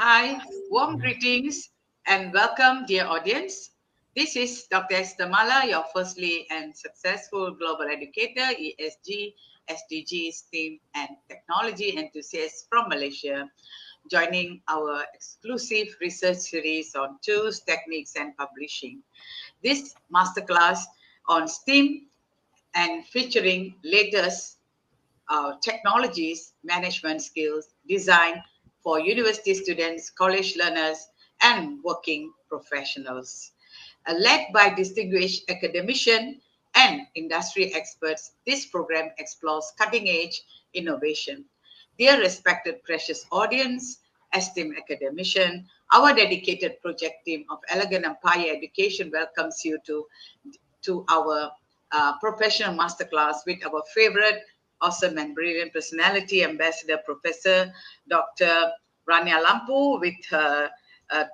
Hi, warm greetings and welcome, dear audience. This is Dr. Esther Mala, your firstly and successful global educator, ESG, SDG, STEAM, and technology enthusiast from Malaysia, joining our exclusive research series on tools, techniques, and publishing. This masterclass on STEAM and featuring latest technologies, management skills, design for university students, college learners, and working professionals. Led by distinguished academicians and industry experts, this program explores cutting-edge innovation. Dear respected precious audience, esteemed academician, our dedicated project team of Elegant Empire Education welcomes you to our professional masterclass with our favorite, awesome and brilliant personality, Ambassador Professor Dr. Rania Lampou, with her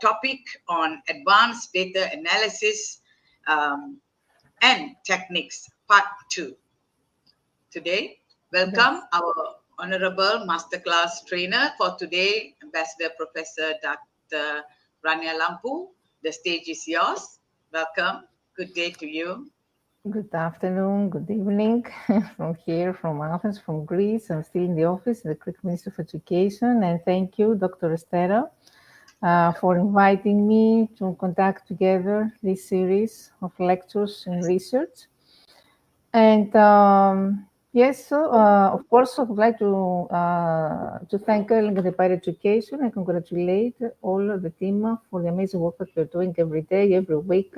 topic on advanced data analysis and techniques, part 2. Today, welcome our honorable masterclass trainer for today, Ambassador Professor Dr. Rania Lampou. The stage is yours. Welcome. Good day to you. Good afternoon, good evening from here, from Athens, from Greece. I'm still in the office, the Greek Ministry of Education, and thank you, Dr. Estera, for inviting me to conduct together this series of lectures and research. And yes, of course, I would like to thank Empire Education and congratulate all of the team for the amazing work that you're doing every day, every week,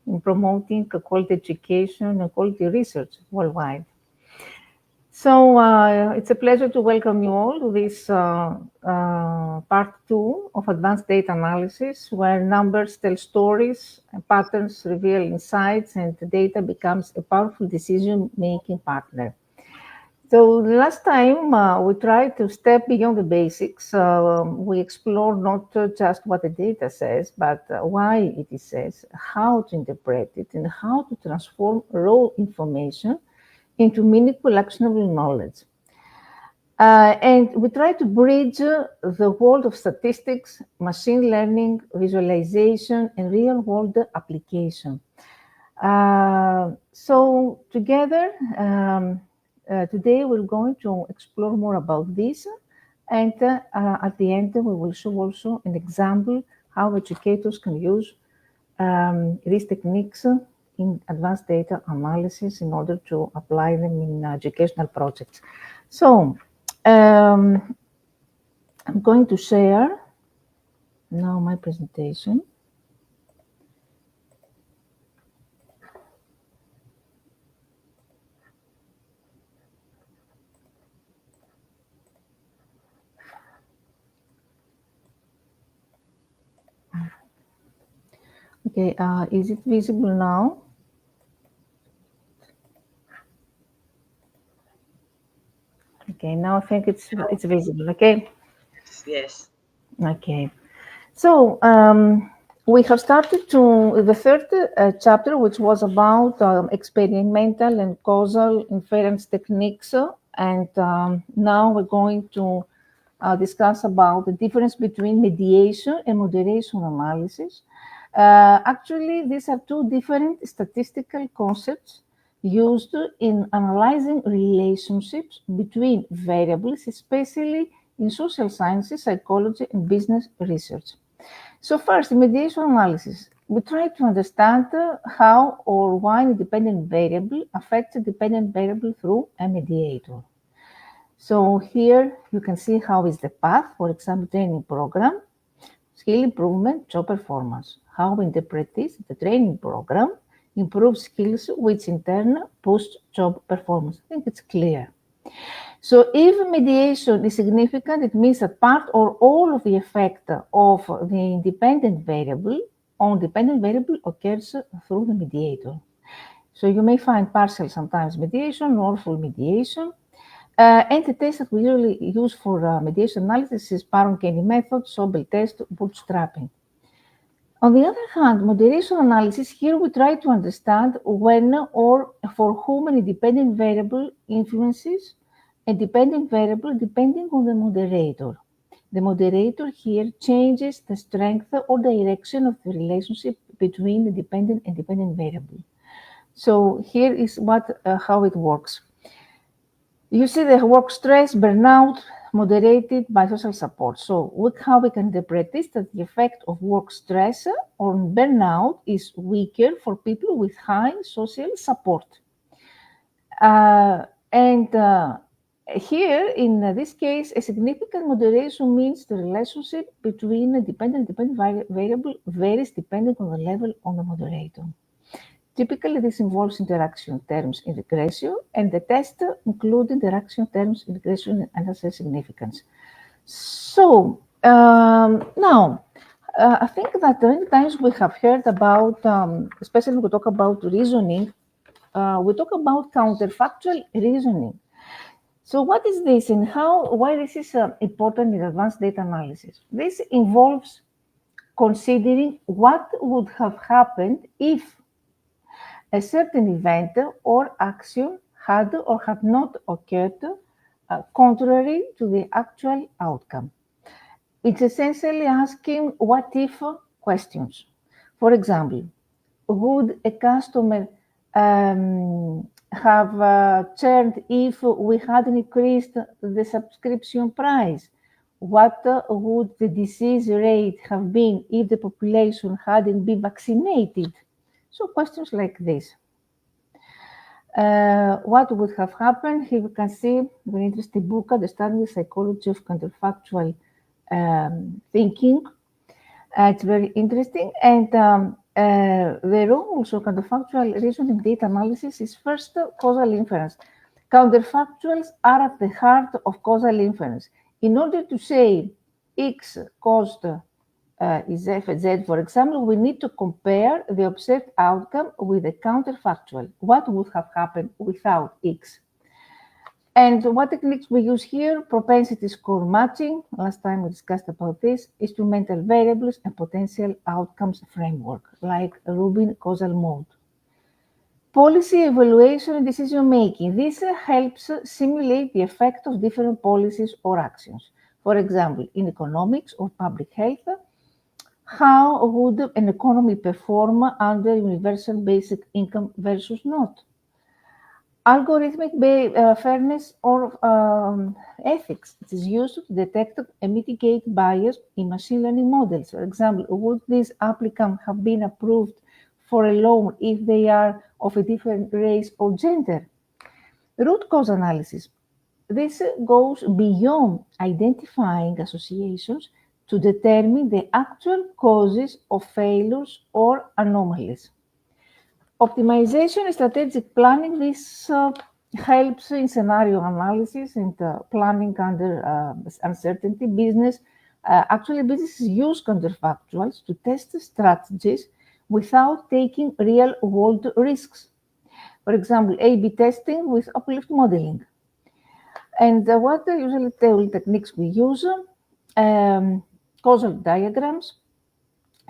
in promoting quality education and quality research worldwide. So it's a pleasure to welcome you all to this part 2 of advanced data analysis, where numbers tell stories, and patterns reveal insights, and the data becomes a powerful decision-making partner. So last time we tried to step beyond the basics. We explored not just what the data says, but why it says, how to interpret it, and how to transform raw information into meaningful, actionable knowledge. And we try to bridge the world of statistics, machine learning, visualization, and real-world application. So together, today we're going to explore more about this, and at the end we will show also an example how educators can use these techniques in advanced data analysis in order to apply them in educational projects. So I'm going to share now my presentation. Okay, is it visible now? Okay, now I think it's visible, okay? Yes. Okay, so we have started to the third chapter, which was about experimental and causal inference techniques, and now we're going to discuss about the difference between mediation and moderation analysis. Actually, these are two different statistical concepts used in analyzing relationships between variables, especially in social sciences, psychology, and business research. So first, in mediation analysis, we try to understand how or why a dependent variable affects a dependent variable through a mediator. So here you can see how is the path, for example, training program, skill improvement, job performance. How we interpret this, the training program improves skills, which in turn boosts job performance. I think it's clear. So if mediation is significant, it means that part or all of the effect of the independent variable on dependent variable occurs through the mediator. So you may find partial sometimes mediation or full mediation. And the test that we usually use for mediation analysis is Baron-Kaini method, Sobel test, bootstrapping. On the other hand, moderation analysis, here we try to understand when or for whom an independent variable influences a dependent variable depending on the moderator. The moderator here changes the strength or direction of the relationship between the dependent and dependent variable. So here is how it works. You see the work stress, burnout, moderated by social support. So how we can interpret this, that the effect of work stress on burnout is weaker for people with high social support. Here, in this case, a significant moderation means the relationship between a dependent and dependent variable varies depending on the level of the moderator. Typically, this involves interaction terms integration, and the test include interaction terms integration and assess significance. So, now, I think that many times we have heard about, especially when we talk about reasoning, we talk about counterfactual reasoning. So what is this and why this is important in advanced data analysis? This involves considering what would have happened if a certain event or action had or had not occurred contrary to the actual outcome. It's essentially asking what if questions. For example, would a customer have churned if we had increased the subscription price? What would the disease rate have been if the population hadn't been vaccinated? So questions like this. What would have happened? Here we can see a very interesting book, Understanding the Psychology of Counterfactual Thinking. It's very interesting. And the role of counterfactual reasoning data analysis is first causal inference. Counterfactuals are at the heart of causal inference. In order to say X caused is F and Z, for example, we need to compare the observed outcome with the counterfactual. What would have happened without X? And what techniques we use here? Propensity score matching. Last time we discussed about this. Instrumental variables and potential outcomes framework, like Rubin causal mode. Policy evaluation and decision making. This helps simulate the effect of different policies or actions. For example, in economics or public health, how would an economy perform under universal basic income versus not? Algorithmic fairness or ethics. It is used to detect and mitigate bias in machine learning models. For example, would this applicant have been approved for a loan if they are of a different race or gender? Root cause analysis. This goes beyond identifying associations to determine the actual causes of failures or anomalies. Optimization and strategic planning, this helps in scenario analysis and planning under uncertainty. Actually, businesses use counterfactuals to test strategies without taking real-world risks. For example, A/B testing with uplift modeling. And what are usually the techniques we use? Causal diagrams,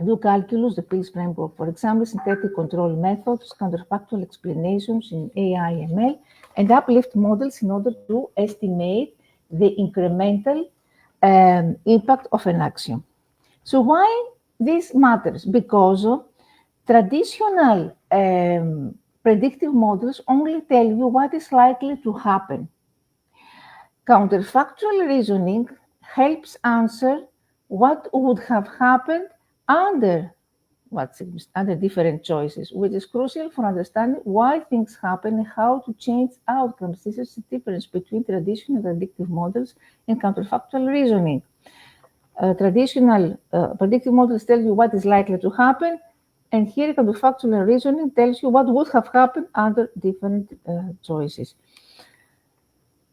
do calculus, the Pills framework, for example, synthetic control methods, counterfactual explanations in AI, ML, and uplift models in order to estimate the incremental impact of an action. So why this matters? Because traditional predictive models only tell you what is likely to happen. Counterfactual reasoning helps answer what would have happened under different choices, which is crucial for understanding why things happen and how to change outcomes. This is the difference between traditional predictive models and counterfactual reasoning. Traditional predictive models tell you what is likely to happen, and here counterfactual reasoning tells you what would have happened under different choices.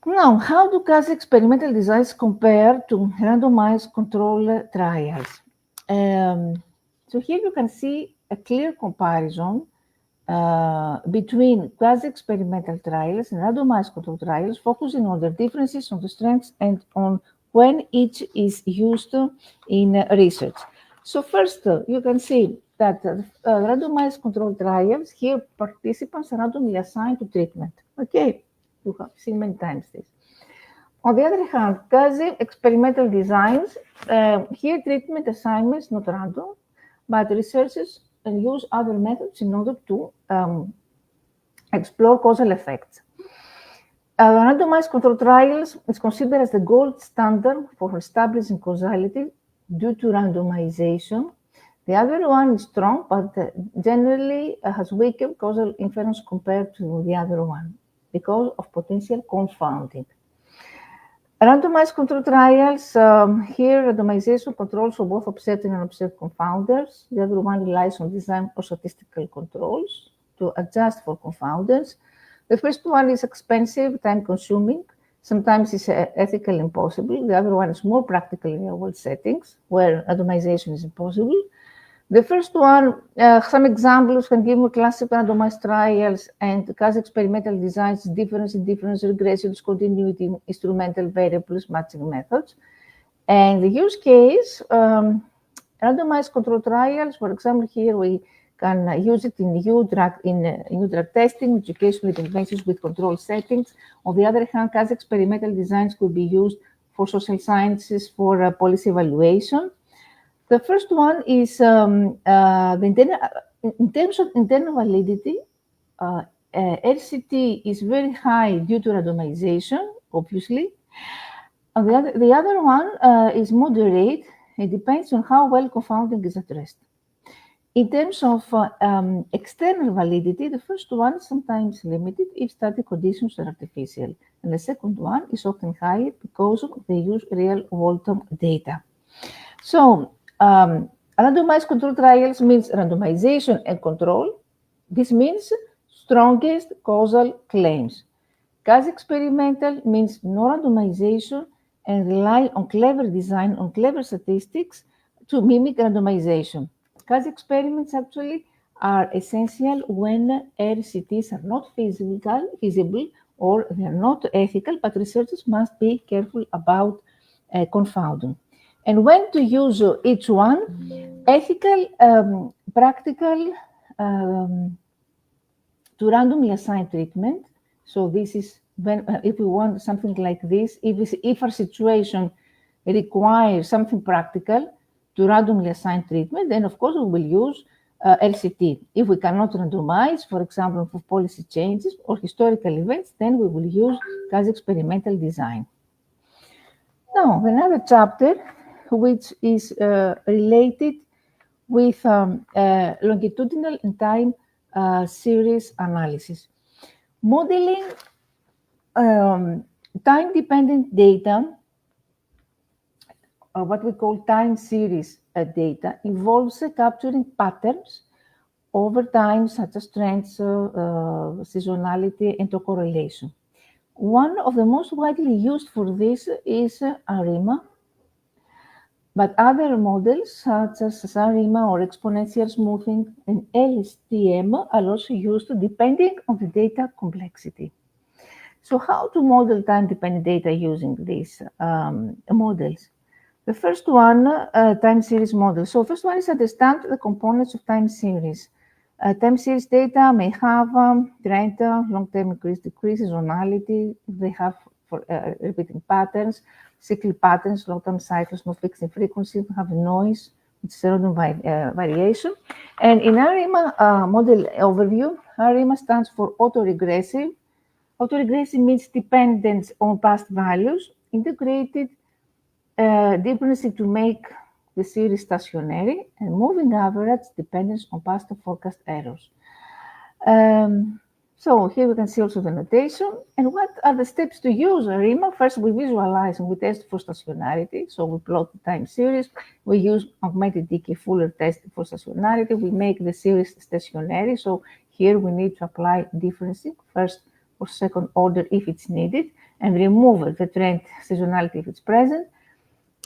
Now, how do quasi-experimental designs compare to randomized control trials? So here you can see a clear comparison between quasi-experimental trials and randomized control trials, focusing on the differences, on the strengths, and on when each is used in research. So first, you can see that randomized control trials, here participants are randomly assigned to treatment. Okay, you have seen many times this. On the other hand, quasi-experimental designs, here treatment assignments not random, but researchers use other methods in order to explore causal effects. Randomized controlled trials is considered as the gold standard for establishing causality due to randomization. The other one is strong, but generally has weaker causal inference compared to the other one because of potential confounding. Randomized control trials, here randomization controls for both observed and unobserved confounders. The other one relies on design or statistical controls to adjust for confounders. The first one is expensive, time-consuming. Sometimes it's ethically impossible. The other one is more practical in real-world settings where randomization is impossible. The first one, some examples can give me classic randomized trials and quasi-experimental designs, difference, regressions, continuity, instrumental variables, matching methods. And the use case, randomized control trials, for example, here we can use it in new drug testing, educational interventions with control settings. On the other hand, quasi-experimental designs could be used for social sciences for policy evaluation. The first one is in terms of internal validity, RCT is very high due to randomization, obviously. And the other one is moderate. It depends on how well confounding is addressed. In terms of external validity, the first one is sometimes limited if study conditions are artificial. And the second one is often higher because they use real-world data. So, randomized control trials means randomization and control. This means strongest causal claims. Quasi-experimental means no randomization and rely on clever design, on clever statistics to mimic randomization. Quasi-experiments actually are essential when RCTs are not feasible or they are not ethical, but researchers must be careful about confounding. And when to use each one, ethical, practical, to randomly assign treatment. So this is when, if we want something like this, if our situation requires something practical to randomly assign treatment, then of course we will use LCT. If we cannot randomize, for example, for policy changes or historical events, then we will use quasi-experimental design. Now, another chapter which is related with longitudinal and time series analysis. Modeling time-dependent data, or what we call time series data, involves capturing patterns over time, such as trends, seasonality, and correlation. One of the most widely used for this is ARIMA, but other models such as SARIMA or exponential smoothing and LSTM are also used depending on the data complexity. So how to model time-dependent data using these models? The first one, time series model. So first one is understand the components of time series. Time series data may have trend, long-term increase, decrease, seasonality. They have for repeating patterns, cyclic patterns, long-term cycles, no fixed in frequency, have noise, which is random variation. And in ARIMA model overview, ARIMA stands for autoregressive. Autoregressive means dependence on past values, integrated dependency to make the series stationary, and moving average dependence on past forecast errors. So here we can see also the notation. And what are the steps to use ARIMA? First, we visualize and we test for stationarity. So we plot the time series. We use augmented decay Fuller test for stationarity. We make the series stationary. So here we need to apply differencing first or second order if it's needed, and remove the trend seasonality if it's present.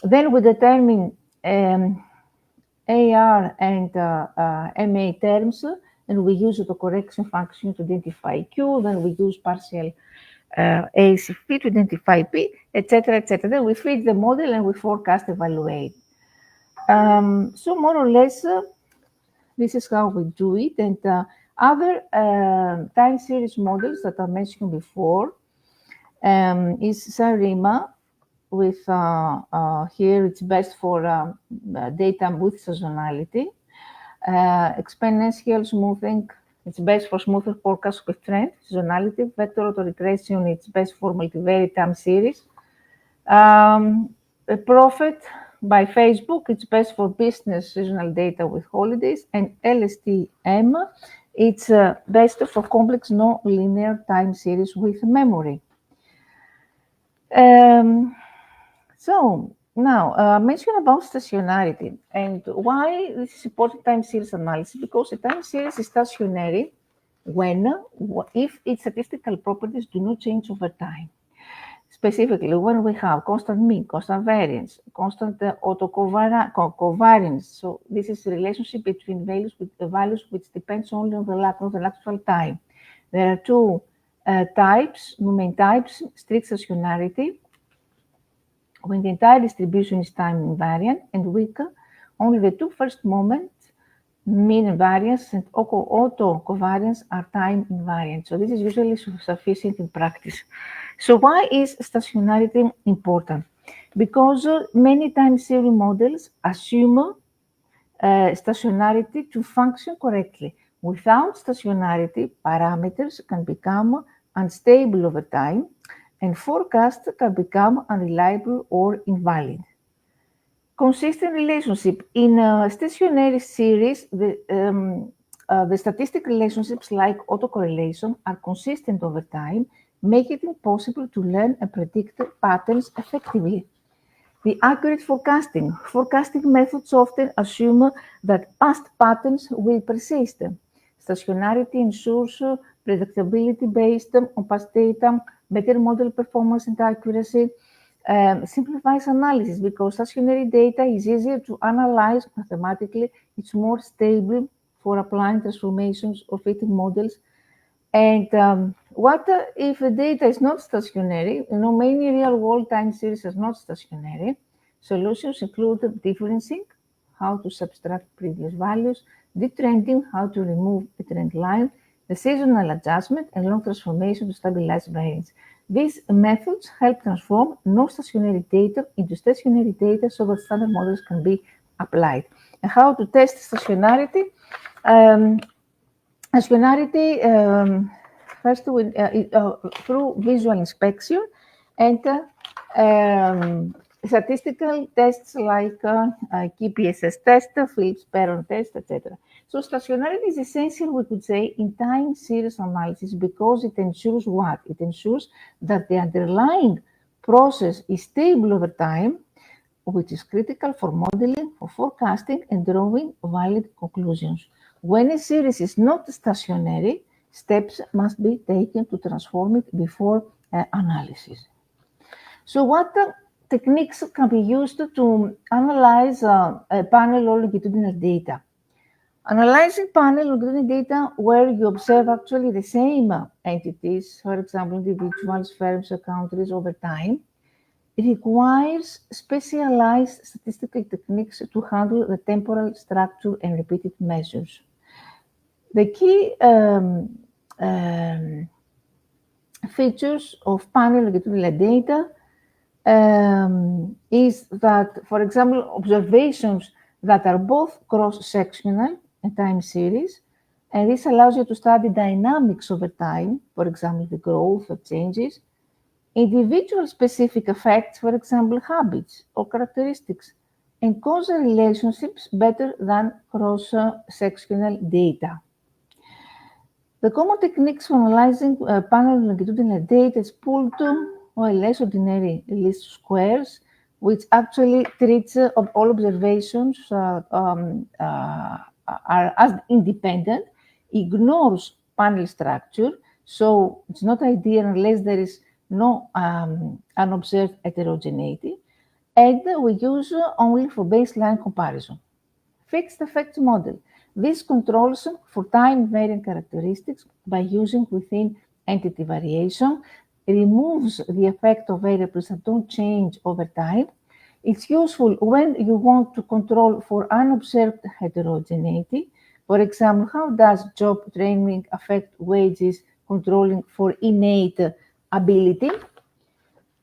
Then we determine AR and MA terms, and we use the correction function to identify Q. Then we use partial ACP to identify P, etc., etc. Then we feed the model and we forecast, evaluate. So more or less, this is how we do it. And other time series models that I mentioned before is Sarima with here it's best for data with seasonality. Exponential smoothing, it's best for smoother forecast with trend, seasonality. Vector autoregression, it's best for multivariate time series. Profit by Facebook, it's best for business seasonal data with holidays. And LSTM, it's best for complex non-linear time series with memory. So now, mention about stationarity and why this is important time series analysis, because a time series is stationary if its statistical properties do not change over time. Specifically, when we have constant mean, constant variance, constant covariance. So this is the relationship between values which depends only on the actual time. There are two main types, strict stationarity, when the entire distribution is time invariant, and weak, only the two first moments, mean invariance and auto covariance, are time invariant. So this is usually sufficient in practice. So why is stationarity important? Because many time series models assume stationarity to function correctly. Without stationarity, parameters can become unstable over time, and forecasts can become unreliable or invalid. Consistent relationship. In a stationary series, the statistic relationships like autocorrelation are consistent over time, making it impossible to learn and predict patterns effectively. The accurate forecasting. Forecasting methods often assume that past patterns will persist. Stationarity ensures predictability based on past data, better model performance and accuracy, simplifies analysis because stationary data is easier to analyze mathematically. It's more stable for applying transformations or fitting models. And what if the data is not stationary? Many real-world time series are not stationary. Solutions include differencing, how to subtract previous values, detrending, how to remove a trend line, the seasonal adjustment, and long transformation to stabilize variance. These methods help transform non-stationary data into stationary data so that standard models can be applied. And how to test stationarity? Stationarity, first through visual inspection and statistical tests like KPSS test, Phillips-Perron test, etc. So stationarity is essential, we could say, in time series analysis because it ensures what? It ensures that the underlying process is stable over time, which is critical for modeling, for forecasting, and drawing valid conclusions. When a series is not stationary, steps must be taken to transform it before analysis. So what techniques can be used to analyze a panel or longitudinal data? Analyzing panel longitudinal data where you observe actually the same entities, for example, individuals, firms, or countries over time, it requires specialized statistical techniques to handle the temporal structure and repeated measures. The key features of panel longitudinal data is that, for example, observations that are both cross-sectional and time series, and this allows you to study dynamics over time, for example, the growth of changes, individual specific effects, for example, habits or characteristics, and causal relationships better than cross-sectional data. The common techniques for analyzing panel longitudinal data is pooled or less ordinary least squares, which actually treats all observations are as independent, ignores panel structure, so it's not ideal unless there is no unobserved heterogeneity, and we use only for baseline comparison. Fixed effects model. This controls for time invariant characteristics by using within entity variation, removes the effect of variables that don't change over time. It's useful when you want to control for unobserved heterogeneity. For example, how does job training affect wages, controlling for innate ability?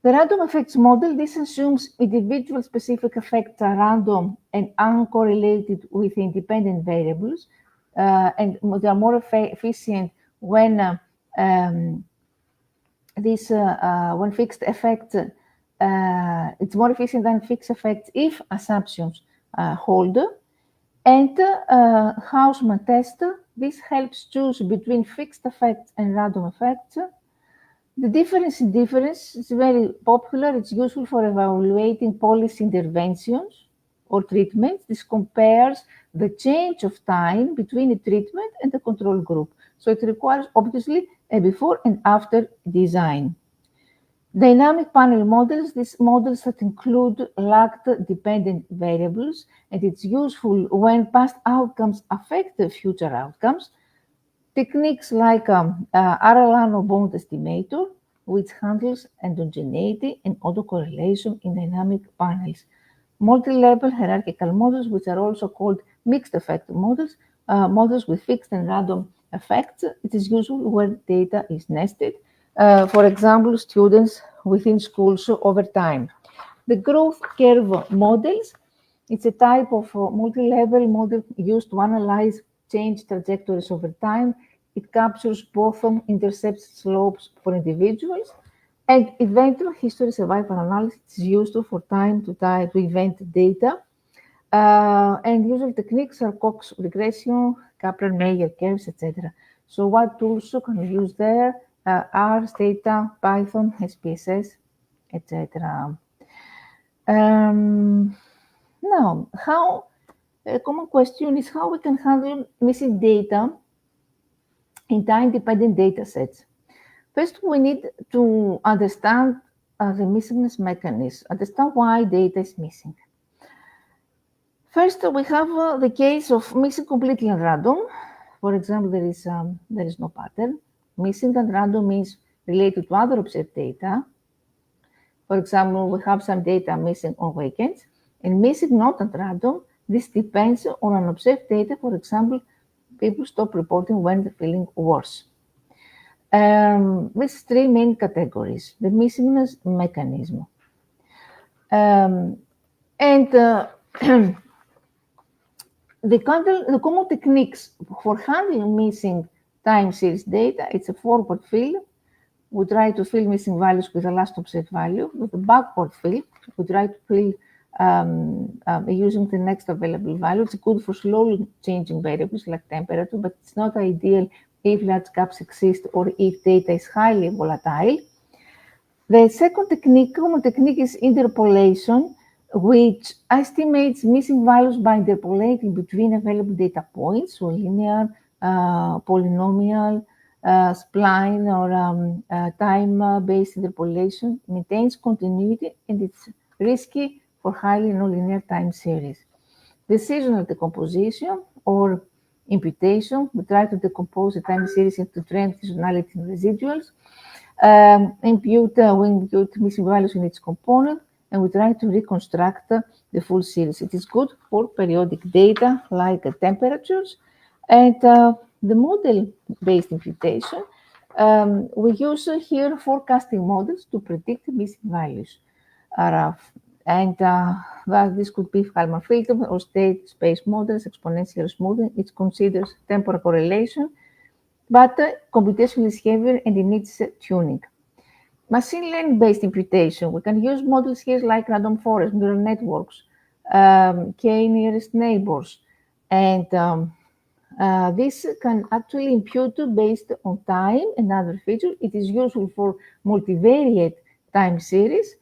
The random effects model, this assumes individual specific effects are random and uncorrelated with independent variables, and they are more efficient when when fixed effects, it's more efficient than fixed effects if assumptions hold. And Hausman test, this helps choose between fixed effects and random effects. The difference in difference is very popular. It's useful for evaluating policy interventions or treatments. This compares the change of time between a treatment and the control group. So it requires, obviously, a before and after design. Dynamic panel models, these models that include lagged dependent variables, and it's useful when past outcomes affect the future outcomes. Techniques like RLAN or bond estimator, which handles endogeneity and autocorrelation in dynamic panels. Multi-level hierarchical models, which are also called mixed effect models, models with fixed and random effects. It is useful where data is nested. For example, students within schools over time. The growth curve models, it's a type of multi-level model used to analyze change trajectories over time. It captures both intercepts slopes for individuals and event history survival analysis is used for time to event data. And usual techniques are Cox regression, Kaplan-Meier curves, etc. So what tools can you use there? R, Stata, Python, SPSS, etc. Now, a common question is how we can handle missing data in time-dependent data sets. First, we need to understand the missingness mechanism, understand why data is missing. First, we have the case of missing completely at random. For example, there is no pattern. Missing at random means related to other observed data. For example, we have some data missing on weekends, and missing not at random. This depends on unobserved data. For example, people stop reporting when they're feeling worse. These three main categories, the missingness mechanism. The common techniques for handling missing time series data, it's a forward fill. We try to fill missing values with the last observed value. With the backward fill, we try to fill using the next available value. It's good for slowly changing variables like temperature, but it's not ideal if large gaps exist or if data is highly volatile. The second common technique is interpolation, which estimates missing values by interpolating between available data points, so linear, polynomial, spline, or time-based interpolation maintains continuity, and it's risky for highly nonlinear time series. Decisional decomposition or imputation, we try to decompose a time series into trend, seasonality, and residuals. We impute missing values in each component, and we try to reconstruct the full series. It is good for periodic data like temperatures. And the model-based imputation, we use here forecasting models to predict missing values. And this could be Kalman filter or state space models, exponential smoothing. It considers temporal correlation, but computation is heavier and it needs tuning. Machine learning-based imputation, we can use models here like random forest, neural networks, K nearest neighbors, and this can actually impute based on time and other features. It is useful for multivariate time series,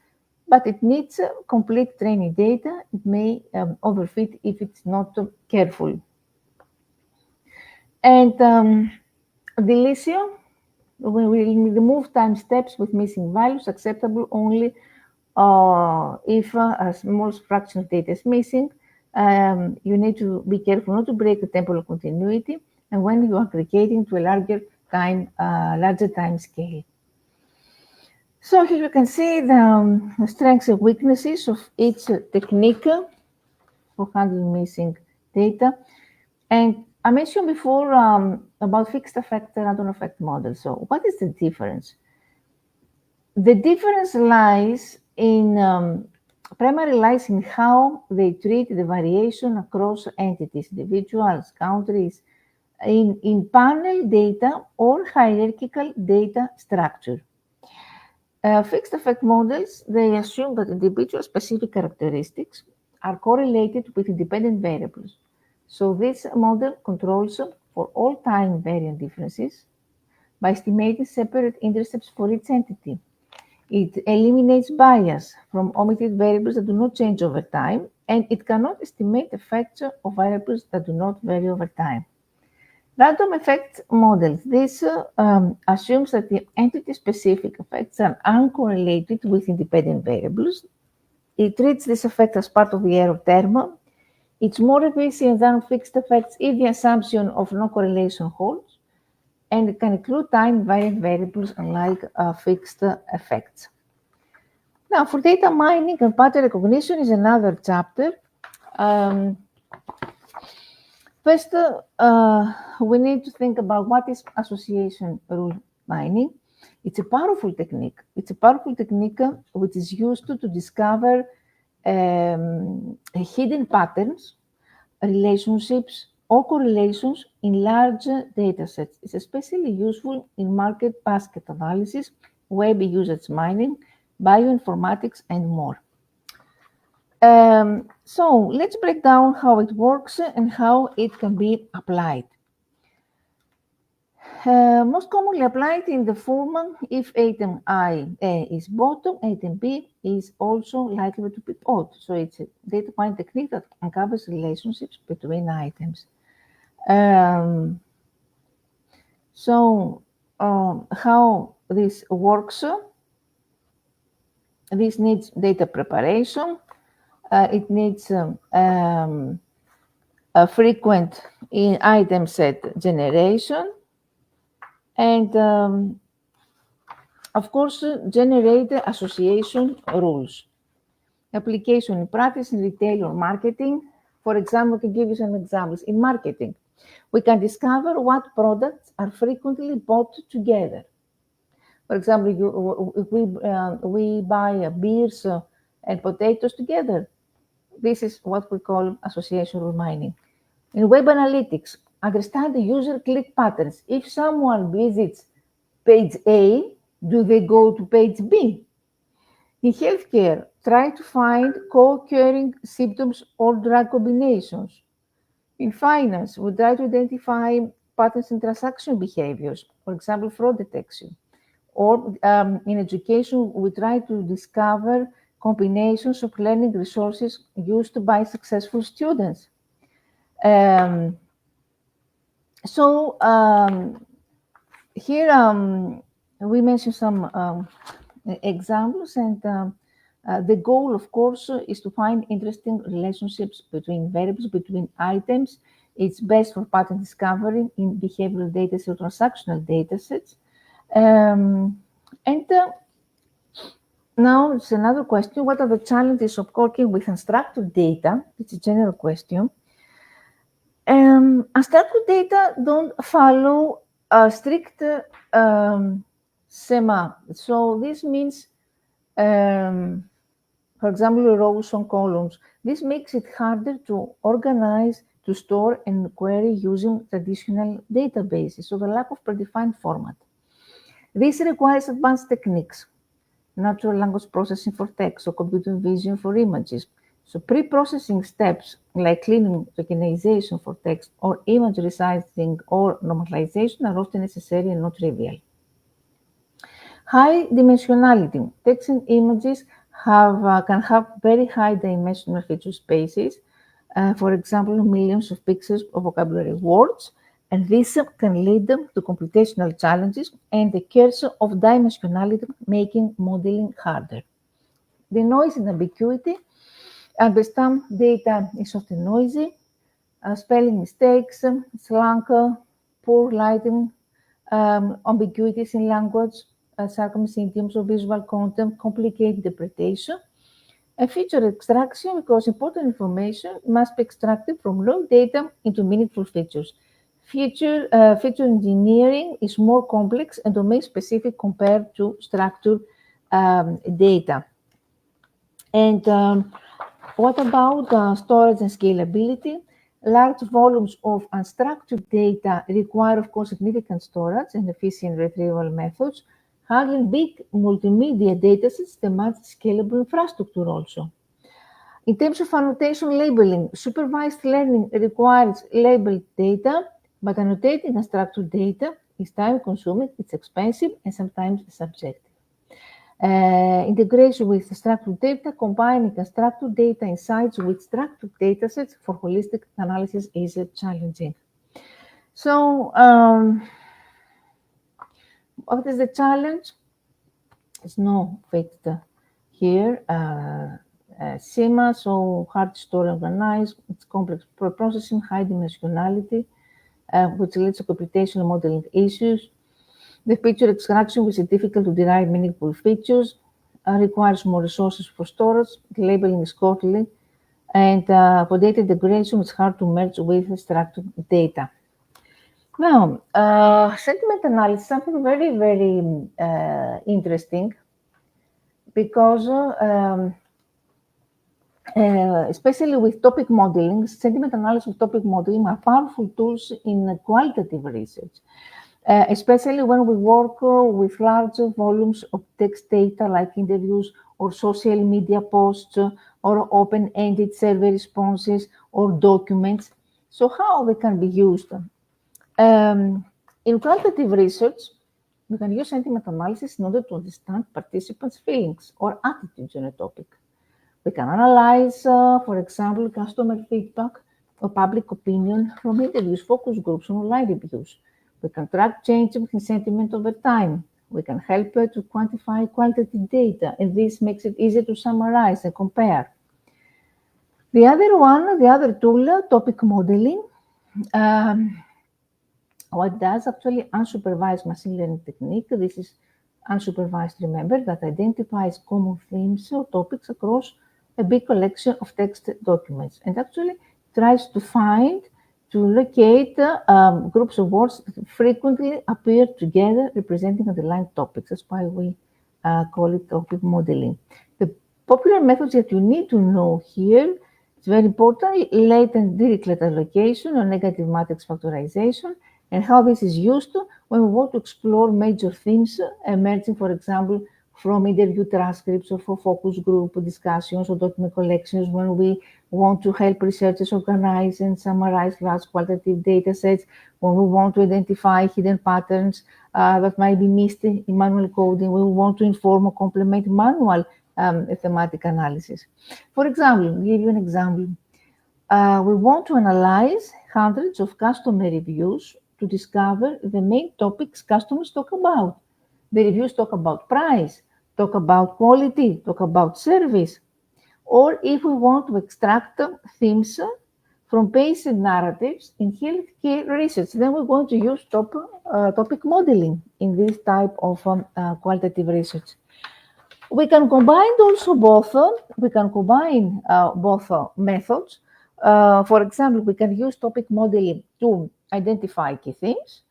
but it needs complete training data. It may overfit if it's not careful. And deletion, we will remove time steps with missing values, acceptable only if a small fraction of data is missing. You need to be careful not to break the temporal continuity, and when you are aggregating to a larger time scale. So here you can see the strengths and weaknesses of each technique for handling missing data. And I mentioned before about fixed effect and random effect models. So what is the difference? The difference primarily lies in how they treat the variation across entities, individuals, countries, in panel data or hierarchical data structure. Fixed effect models, they assume that individual specific characteristics are correlated with independent variables. So this model controls for all time variant differences by estimating separate intercepts for each entity. It eliminates bias from omitted variables that do not change over time, and it cannot estimate effects of variables that do not vary over time. Random effects models. This assumes that the entity-specific effects are uncorrelated with independent variables. It treats this effect as part of the error term. It's more efficient than fixed effects if the assumption of no correlation holds, and it can include time-variant variables unlike fixed effects. Now, for data mining and pattern recognition is another chapter. First, we need to think about what is association rule mining. It's a powerful technique. It's a powerful technique which is used to discover hidden patterns, relationships, or correlations in large data sets. It's especially useful in market basket analysis, web usage mining, bioinformatics, and more. So let's break down how it works and how it can be applied. Most commonly applied in the form if item I is bottom, item B is also likely to be odd. So it's a data mining technique that uncovers relationships between items. How this works? This needs data preparation. It needs a frequent in item set generation, and of course, generate association rules. Application in practice in retail or marketing. For example, I can give you some examples. In marketing, we can discover what products are frequently bought together. For example, if we buy beers and potatoes together, this is what we call association rule mining. In web analytics, understand the user click patterns. If someone visits page A, do they go to page B? In healthcare, try to find co-occurring symptoms or drug combinations. In finance, we try to identify patterns in transaction behaviors, for example, fraud detection. Or in education, we try to discover combinations of learning resources used by successful students. Here we mentioned some examples, and the goal, of course, is to find interesting relationships between variables, between items. It's best for pattern discovery in behavioral data sets or transactional data sets. Now it's another question. What are the challenges of working with unstructured data? It's a general question. Unstructured data don't follow a strict schema. So this means, for example, rows on columns. This makes it harder to organize, to store, and query using traditional databases. So the lack of predefined format. This requires advanced techniques, natural language processing for text or computer vision for images. So pre-processing steps like cleaning, recognition for text, or image resizing or normalization are often necessary and not trivial. High dimensionality. Text and images can have very high dimensional feature spaces, for example, millions of pixels of vocabulary words, and this can lead to computational challenges and the curse of dimensionality, making modeling harder. The noise and ambiguity. Understand data is often noisy, spelling mistakes, slang, poor lighting, ambiguities in language, sarcasm, idioms, or visual content complicate interpretation. A feature extraction, because important information must be extracted from raw data into meaningful features. Feature engineering is more complex and domain-specific compared to structured data. And what about storage and scalability? Large volumes of unstructured data require, of course, significant storage and efficient retrieval methods. Handling big multimedia datasets demands scalable infrastructure also. In terms of annotation labeling, supervised learning requires labeled data, but annotating unstructured data is time-consuming, it's expensive, and sometimes subjective. Integration with structured data, combining structured data insights with structured datasets for holistic analysis is challenging. So, what is the challenge? It's no fit here. SEMA, so hard to store and organize, it's complex processing, high dimensionality, which leads to computational modeling issues. The feature extraction, which is difficult to derive meaningful features, requires more resources for storage, labeling is costly, and for data integration, it's hard to merge with structured data. Now, sentiment analysis, something very, very interesting, because especially with topic modeling, sentiment analysis with topic modeling are powerful tools in qualitative research. Especially when we work with large volumes of text data like interviews or social media posts or open-ended survey responses or documents. So how they can be used? In qualitative research, we can use sentiment analysis in order to understand participants' feelings or attitudes on a topic. We can analyze, for example, customer feedback or public opinion from interviews, focus groups, and online reviews. We can track changes in sentiment over time. We can help to quantify qualitative data, and this makes it easier to summarize and compare. The other tool, topic modeling, what does actually unsupervised machine learning technique. This is unsupervised, remember, that identifies common themes or topics across a big collection of text documents, and actually tries to locate groups of words that frequently appear together representing underlying topics. That's why we call it topic modeling. The popular methods that you need to know here, it's very important, latent Dirichlet allocation or negative matrix factorization, and how this is used when we want to explore major themes emerging, for example, from interview transcripts or for focus group discussions or document collections, when we want to help researchers organize and summarize large qualitative data sets, when we want to identify hidden patterns that might be missed in manual coding, when we want to inform or complement manual thematic analysis. For example, I'll give you an example. We want to analyze hundreds of customer reviews to discover the main topics customers talk about. The reviews talk about price, talk about quality, talk about service. Or if we want to extract themes from patient narratives in healthcare research, then we're going to use topic modeling in this type of qualitative research. We can combine also both. We can combine both methods. For example, we can use topic modeling to identify key themes.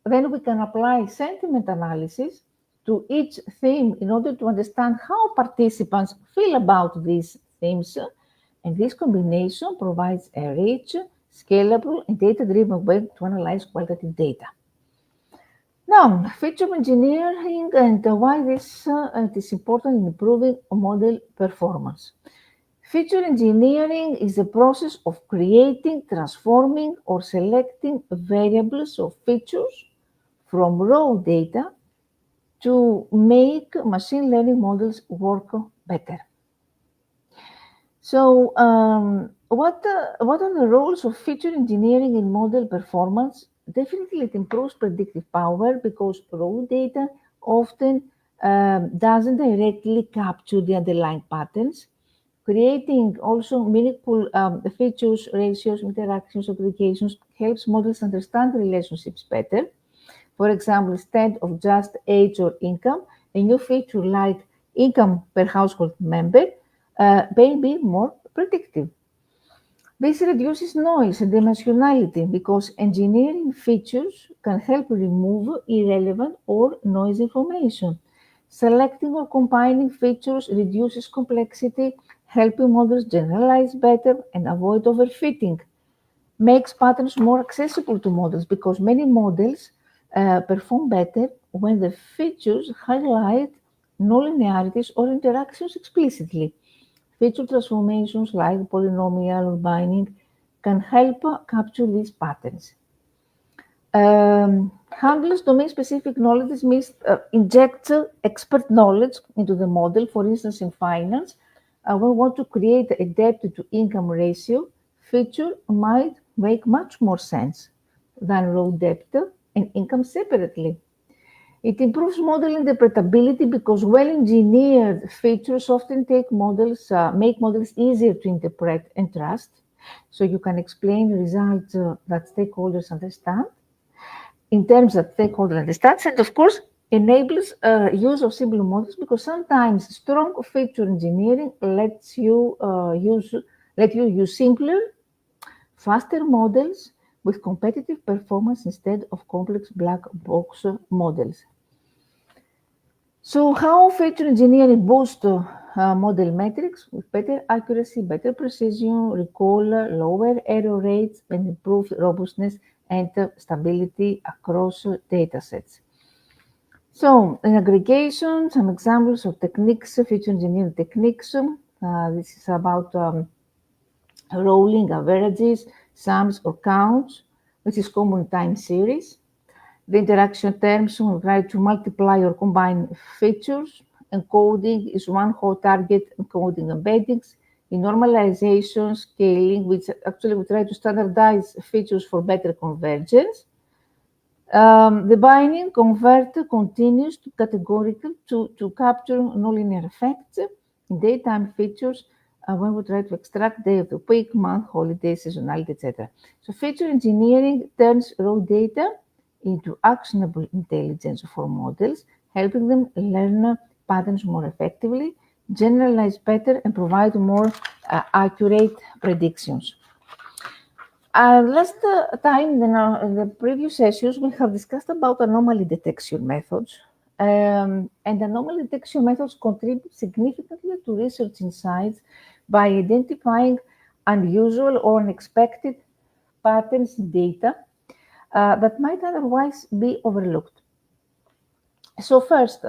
Then we can apply sentiment analysis to each theme in order to understand how participants feel about these themes. And this combination provides a rich, scalable, and data-driven way to analyze qualitative data. Now, feature engineering and why this is important in improving model performance. Feature engineering is the process of creating, transforming, or selecting variables or features from raw data to make machine learning models work better. So, what are the roles of feature engineering in model performance? Definitely, it improves predictive power because raw data often doesn't directly capture the underlying patterns. Creating also meaningful features, ratios, interactions, aggregations helps models understand relationships better. For example, instead of just age or income, a new feature like income per household member may be more predictive. This reduces noise and dimensionality because engineering features can help remove irrelevant or noisy information. Selecting or combining features reduces complexity, helping models generalize better and avoid overfitting. Makes patterns more accessible to models because many models perform better when the features highlight nonlinearities or interactions explicitly. Feature transformations like polynomial or binding can help capture these patterns. Handles domain-specific knowledge. This means inject expert knowledge into the model. For instance, in finance, we want to create a debt-to-income ratio. Feature might make much more sense than raw debt and income separately. It improves model interpretability because well-engineered features often make models easier to interpret and trust. So you can explain results that stakeholders understand in terms that stakeholder understands, and of course enables use of simple models because sometimes strong feature engineering lets you use simpler, faster models with competitive performance instead of complex black box models. So how feature engineering boosts model metrics with better accuracy, better precision, recall, lower error rates, and improved robustness and stability across data sets. So in aggregation, some examples of techniques, feature engineering techniques. This is about rolling averages, sums, or counts, which is common in time series. The interaction terms will try to multiply or combine features. Encoding is one whole target encoding embeddings. In normalization, scaling, which actually we try to standardize features for better convergence. The binding converter continues to categorical to capture nonlinear effects in daytime features when we try to extract day of the week, month, holiday, seasonality, etc. So feature engineering turns raw data into actionable intelligence for models, helping them learn patterns more effectively, generalize better, and provide more accurate predictions. Last time in the previous sessions, we have discussed about anomaly detection methods. And anomaly detection methods contribute significantly to research insights by identifying unusual or unexpected patterns in data that might otherwise be overlooked. So first,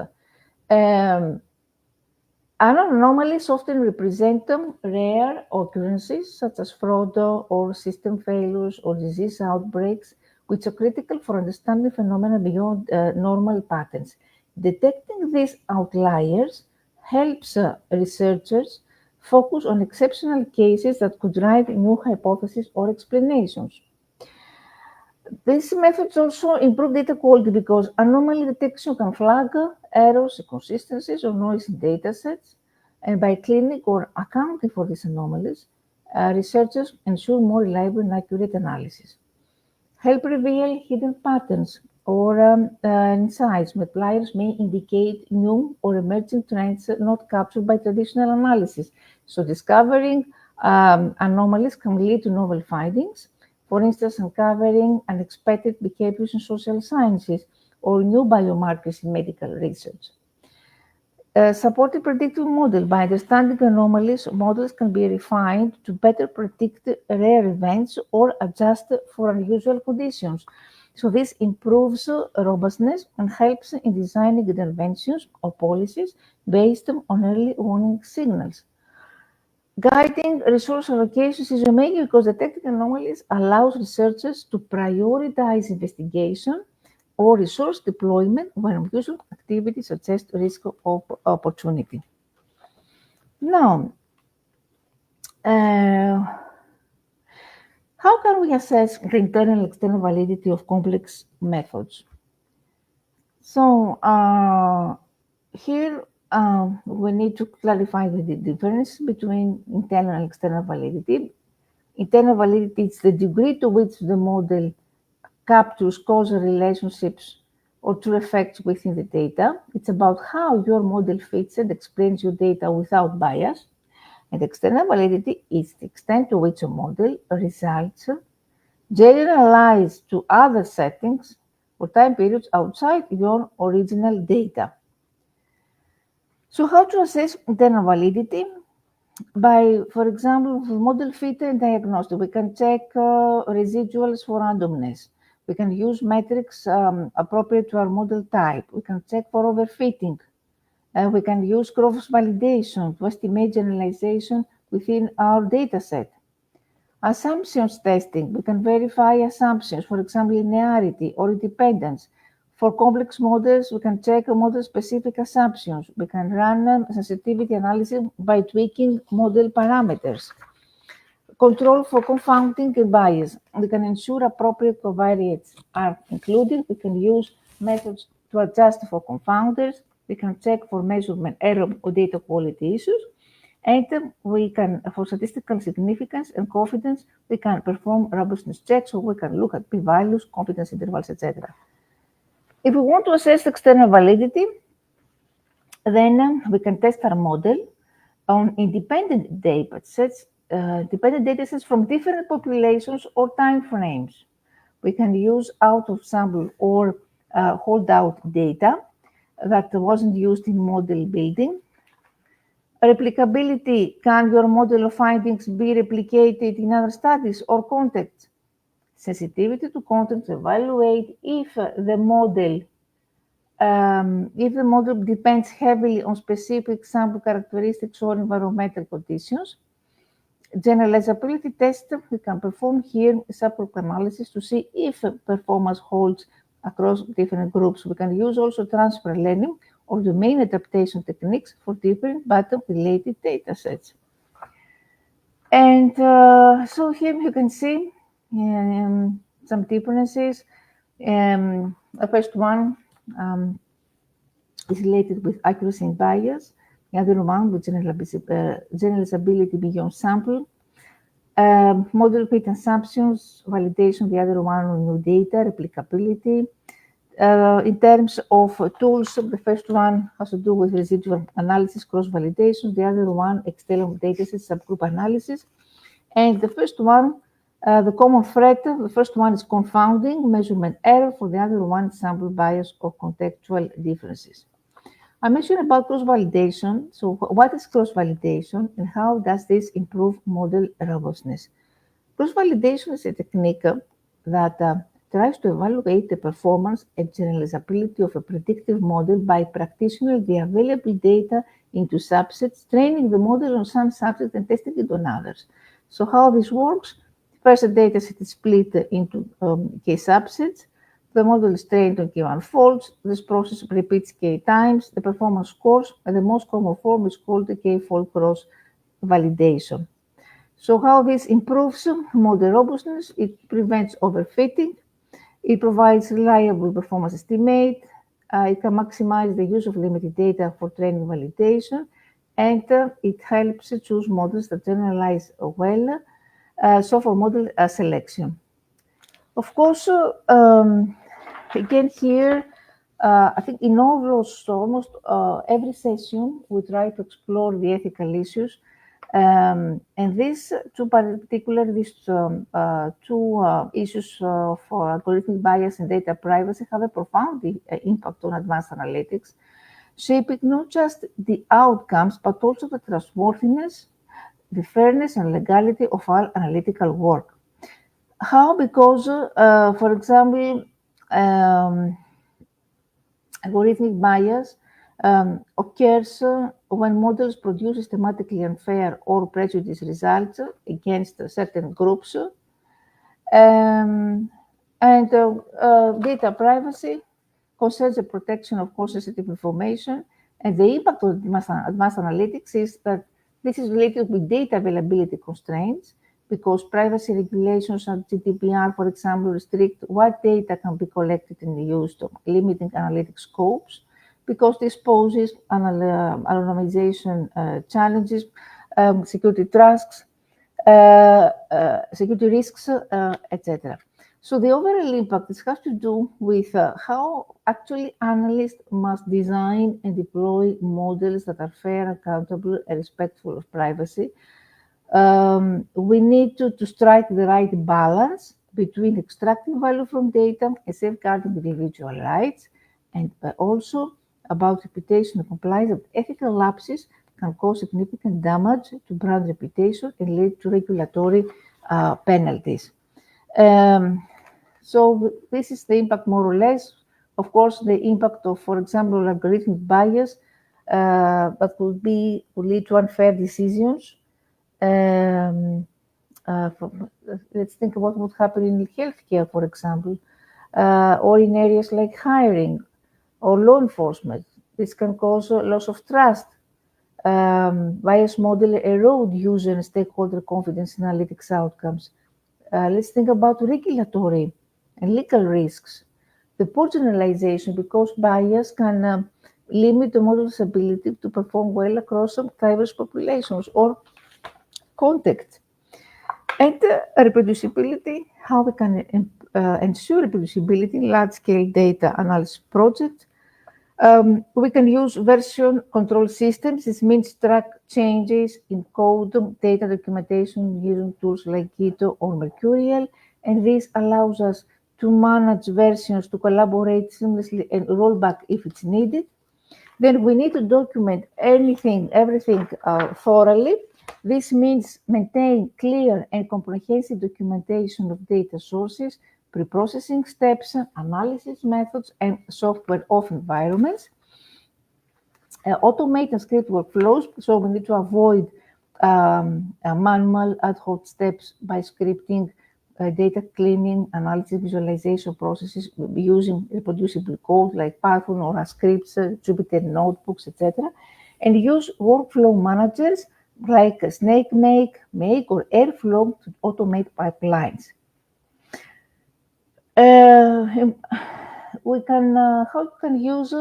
anomalies often represent rare occurrences such as fraud or system failures or disease outbreaks, which are critical for understanding phenomena beyond normal patterns. Detecting these outliers helps researchers focus on exceptional cases that could drive new hypotheses or explanations. These methods also improve data quality because anomaly detection can flag errors, inconsistencies, or noise in data sets. And by cleaning or accounting for these anomalies, researchers ensure more reliable and accurate analysis. Help reveal hidden patterns or insights. Multipliers may indicate new or emerging trends not captured by traditional analysis. So discovering anomalies can lead to novel findings. For instance, uncovering unexpected behaviors in social sciences or new biomarkers in medical research. Supported predictive model. By understanding anomalies, models can be refined to better predict rare events or adjust for unusual conditions. So this improves robustness and helps in designing interventions or policies based on early warning signals. Guiding resource allocations is making because detecting anomalies allows researchers to prioritize investigation or resource deployment when unusual activities suggest risk of opportunity. Now, how can we assess the internal and external validity of complex methods? So, here we need to clarify the difference between internal and external validity. Internal validity is the degree to which the model captures causal relationships or true effects within the data. It's about how your model fits and explains your data without bias. And external validity is the extent to which a model results generalized to other settings or time periods outside your original data. So how to assess internal validity? By, for example, for model fit and diagnostic, we can check residuals for randomness. We can use metrics appropriate to our model type. We can check for overfitting. We can use cross validation to estimate generalization within our data set. Assumptions testing, we can verify assumptions, for example, linearity or independence. For complex models, we can check model-specific assumptions. We can run sensitivity analysis by tweaking model parameters. Control for confounding and bias. We can ensure appropriate covariates are included. We can use methods to adjust for confounders. We can check for measurement error or data quality issues. And we can, for statistical significance and confidence, we can perform robustness checks, or we can look at p-values, confidence intervals, etc. If we want to assess external validity, then we can test our model on independent datasets, from different populations or time frames. We can use out-of-sample or holdout data that wasn't used in model building. Replicability, can your model findings be replicated in other studies or contexts? Sensitivity to context, evaluate if the model depends heavily on specific sample characteristics or environmental conditions. Generalizability test, we can perform here subgroup analysis to see if performance holds across different groups. We can use also transfer learning or domain adaptation techniques for different but related data sets. And so here you can see some differences. The first one is related with accuracy and bias. The other one with generalizability beyond sample. Model fit assumptions, validation, the other one on new data, replicability. In terms of tools, the first one has to do with residual analysis, cross-validation. The other one, external dataset, subgroup analysis. And the first one, the common thread, the first one is confounding, measurement error. For the other one, sample bias or contextual differences. I mentioned about cross-validation. So what is cross-validation and how does this improve model robustness? Cross-validation is a technique that tries to evaluate the performance and generalizability of a predictive model by practicing the available data into subsets, training the model on some subsets and testing it on others. So how this works? First, the data set is split into k subsets. The model is trained on k1 faults. This process repeats k times. The performance scores, and the most common form is called the k-fault cross validation. So how this improves model robustness? It prevents overfitting. It provides reliable performance estimate. It can maximize the use of limited data for training validation. And it helps choose models that generalize well. So for model selection. Of course, again here, I think in almost every session, we try to explore the ethical issues. And these two issues for algorithmic bias and data privacy have a profound impact on advanced analytics, shaping not just the outcomes, but also the trustworthiness, the fairness and legality of our analytical work. How? Because, for example, algorithmic bias occurs when models produce systematically unfair or prejudiced results against certain groups. And data privacy concerns the protection of sensitive information. And the impact of advanced analytics is that this is related with data availability constraints, because privacy regulations and GDPR, for example, restrict what data can be collected and used, limiting analytic scopes, because this poses anonymization challenges, security risks, etc. So the overall impact has to do with how actually analysts must design and deploy models that are fair, accountable, and respectful of privacy. We need to strike the right balance between extracting value from data and safeguarding individual rights, and also about reputation compliance, that ethical lapses can cause significant damage to brand reputation and lead to regulatory penalties. So this is the impact more or less. Of course, the impact of, for example, algorithmic bias that would lead to unfair decisions. Let's think about what would happen in healthcare, for example, or in areas like hiring or law enforcement. This can cause a loss of trust. Bias model erode user and stakeholder confidence in analytics outcomes. Let's think about regulatory and legal risks. The poor generalization, because bias can limit the model's ability to perform well across some diverse populations or contexts. And reproducibility, how we can ensure reproducibility in large-scale data analysis projects. We can use version control systems. This means track changes in code, data documentation using tools like Git or Mercurial. And this allows us to manage versions, to collaborate seamlessly and roll back if it's needed. Then we need to document everything thoroughly. This means maintain clear and comprehensive documentation of data sources, pre-processing steps, analysis methods, and software of environments. Automate and script workflows, so we need to avoid manual ad hoc steps by scripting data cleaning, analysis, visualization processes using reproducible code like Python or scripts, Jupyter notebooks, etc. And use workflow managers like SnakeMake, Make, or Airflow to automate pipelines. How we can use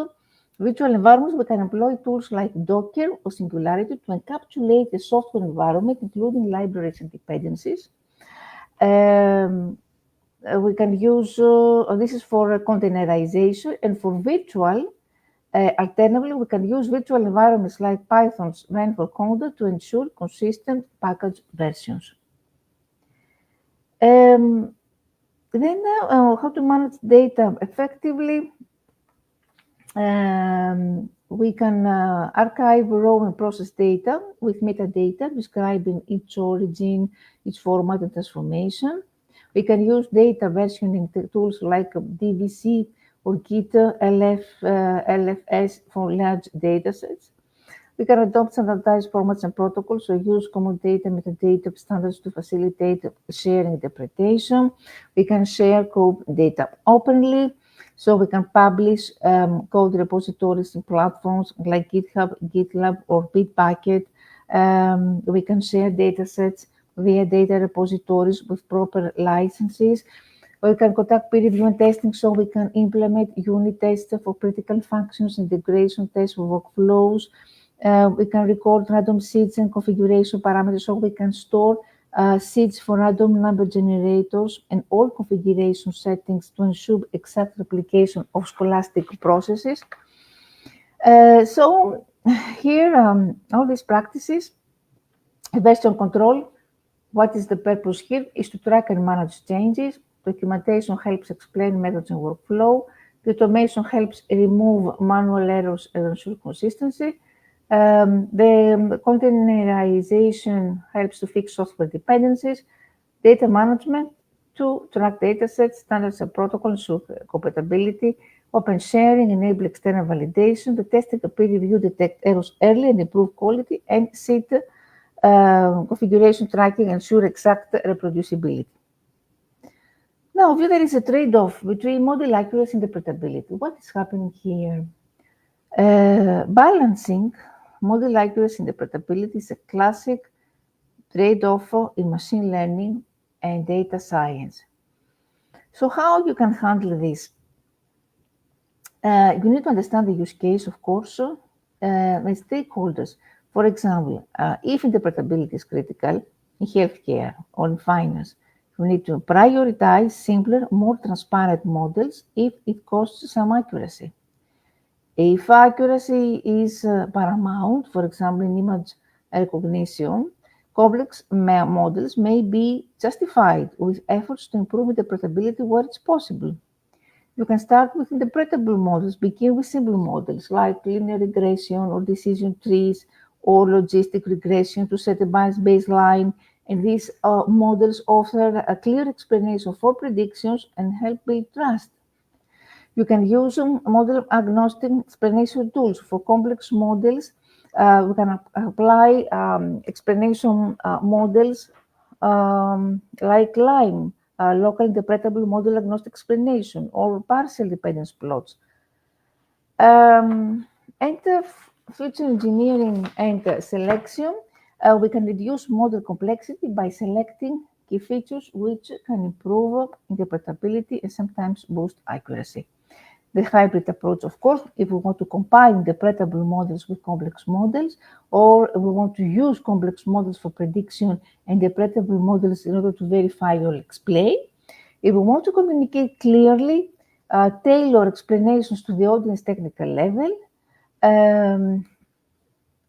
virtual environments? We can employ tools like Docker or Singularity to encapsulate the software environment, including libraries and dependencies. We can use, this is for containerization, and for virtual, alternatively, we can use virtual environments like Python's Run for Conda to ensure consistent package versions. Then how to manage data effectively. We can archive raw and process data with metadata describing its origin, its format, and transformation. We can use data versioning tools like DVC or Git LFS for large data sets. We can adopt standardized formats and protocols, so use common data metadata standards to facilitate sharing interpretation. We can share code data openly, so we can publish code repositories in platforms like GitHub, GitLab, or Bitbucket. We can share data sets via data repositories with proper licenses. We can conduct peer review and testing, so we can implement unit tests for critical functions, integration tests for workflows. We can record random seeds and configuration parameters, so we can store seeds for random number generators and all configuration settings to ensure exact replication of scholastic processes. So here, all these practices, version control, what is the purpose here is to track and manage changes. Documentation helps explain methods and workflow. The automation helps remove manual errors and ensure consistency. The containerization helps to fix software dependencies. Data management to track data sets, standards and protocols, compatibility. Open sharing, enable external validation. The testing and peer review detect errors early and improve quality. And seed configuration tracking ensure exact reproducibility. Now, there is a trade-off between model accuracy and interpretability. What is happening here? Balancing model accuracy and interpretability is a classic trade-off in machine learning and data science. So how you can handle this? You need to understand the use case, of course, and stakeholders. For example, if interpretability is critical in healthcare or in finance, you need to prioritize simpler, more transparent models if it costs some accuracy. If accuracy is paramount, for example, in image recognition, complex models may be justified with efforts to improve interpretability where it's possible. You can start with interpretable models, begin with simple models like linear regression or decision trees or logistic regression to set a bias baseline. And these models offer a clear explanation for predictions and help build trust. You can use model agnostic explanation tools for complex models. We can apply explanation models like LIME, local interpretable model agnostic explanation, or partial dependence plots. And future engineering and selection, we can reduce model complexity by selecting key features which can improve interpretability and sometimes boost accuracy. The hybrid approach, of course, if we want to combine interpretable models with complex models, or we want to use complex models for prediction and interpretable models in order to verify or explain. If we want to communicate clearly, tailor explanations to the audience technical level,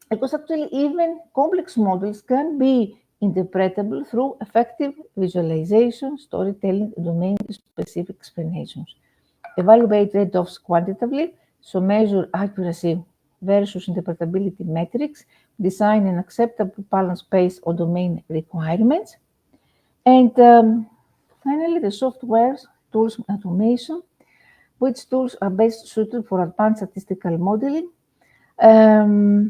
because actually even complex models can be interpretable through effective visualization, storytelling, and domain-specific explanations. Evaluate trade-offs quantitatively, so measure accuracy versus interpretability metrics, design an acceptable balance based on domain requirements. And finally, the software, tools, and automation. Which tools are best suited for advanced statistical modeling? Here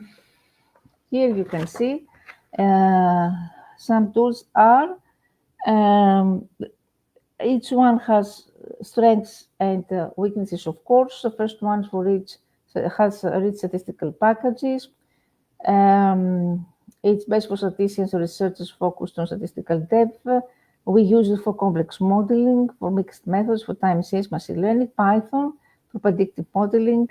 you can see some tools are, each one has strengths and weaknesses, of course. The first one for each has rich statistical packages. It's best for statisticians or researchers focused on statistical depth. We use it for complex modeling, for mixed methods, for time series, machine learning, Python, for predictive modeling,